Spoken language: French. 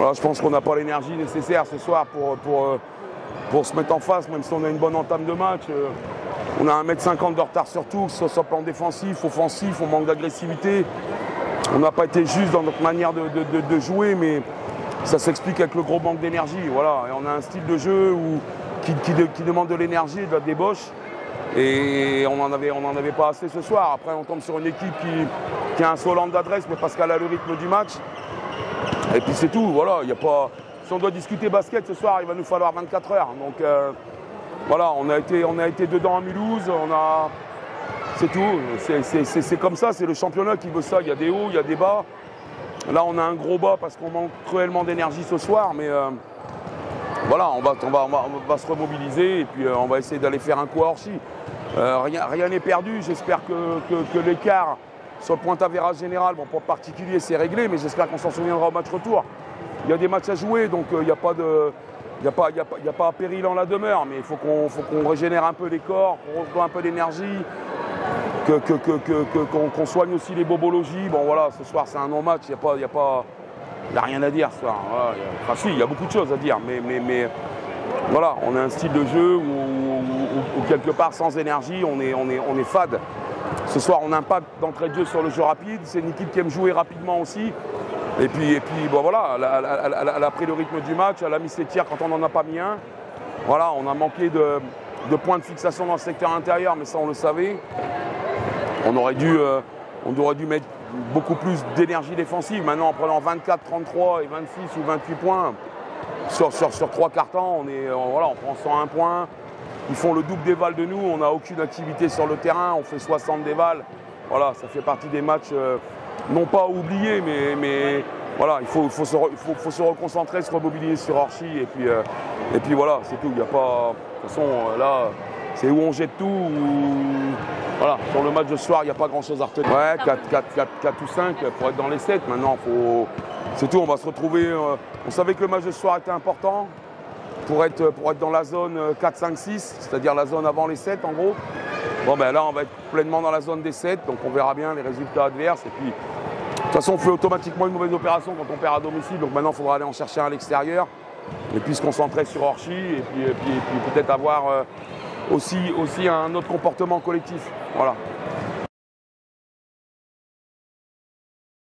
Voilà, je pense qu'on n'a pas l'énergie nécessaire ce soir pour se mettre en face, même si on a une bonne entame de match. On a 1,50 m de retard sur tout, que ce soit sur le plan défensif, offensif, on manque d'agressivité. On n'a pas été juste dans notre manière de jouer, mais ça s'explique avec le gros manque d'énergie. Voilà. Et on a un style de jeu qui demande de l'énergie et de la débauche. Et on n'en avait pas assez ce soir. Après, on tombe sur une équipe qui a un Solande d'adresse, mais parce qu'elle a le rythme du match. Et puis c'est tout. Voilà. Y a pas... Si on doit discuter basket ce soir, il va nous falloir 24 heures. Donc voilà, on a été dedans à Mulhouse. C'est tout. C'est comme ça, c'est le championnat qui veut ça. Il y a des hauts, il y a des bas. Là, on a un gros bas parce qu'on manque cruellement d'énergie ce soir. Mais voilà, on va se remobiliser et puis on va essayer d'aller faire un coup à Orchy. Rien n'est perdu. J'espère que l'écart sur le point d'avérage général, bon, pour particulier, c'est réglé, mais j'espère qu'on s'en souviendra au match retour. Il y a des matchs à jouer, donc il n'y a pas péril en la demeure, mais il faut qu'on régénère un peu les corps, qu'on retrouve un peu d'énergie, qu'on soigne aussi les bobologies. Bon voilà, ce soir c'est un non-match, il n'y a rien à dire ce soir. Voilà, enfin si, il y a beaucoup de choses à dire, mais voilà, on a un style de jeu où quelque part sans énergie, on est fade. Ce soir on a un impact d'entrée de jeu sur le jeu rapide, c'est une équipe qui aime jouer rapidement aussi. Et puis bon, voilà, elle a pris le rythme du match, elle a mis ses tirs quand on n'en a pas mis un. Voilà, on a manqué de points de fixation dans le secteur intérieur, mais ça on le savait. On aurait dû mettre beaucoup plus d'énergie défensive. Maintenant, en prenant 24, 33 et 26 ou 28 points sur 3 quarts-temps, on prend 101 points. Ils font le double des vals de nous, on n'a aucune activité sur le terrain, on fait 60 des vals. Voilà, ça fait partie des matchs, non pas oubliés, mais voilà, il faut se reconcentrer, se remobiliser sur Orchy et puis voilà, c'est tout. Il y a pas, de toute façon, là, c'est où on jette tout. Voilà, sur le match de ce soir, il n'y a pas grand-chose à retenir. Ouais, 4 ou 5 pour être dans les 7. Maintenant, c'est tout, on va se retrouver. On savait que le match de ce soir était important pour être dans la zone 4, 5, 6, c'est-à-dire la zone avant les 7 en gros. Bon ben là on va être pleinement dans la zone des 7, donc on verra bien les résultats adverses. Et puis de toute façon on fait automatiquement une mauvaise opération quand on perd à domicile, donc maintenant il faudra aller en chercher un à l'extérieur. Et puis se concentrer sur Orchy et puis peut-être avoir aussi un autre comportement collectif. Voilà.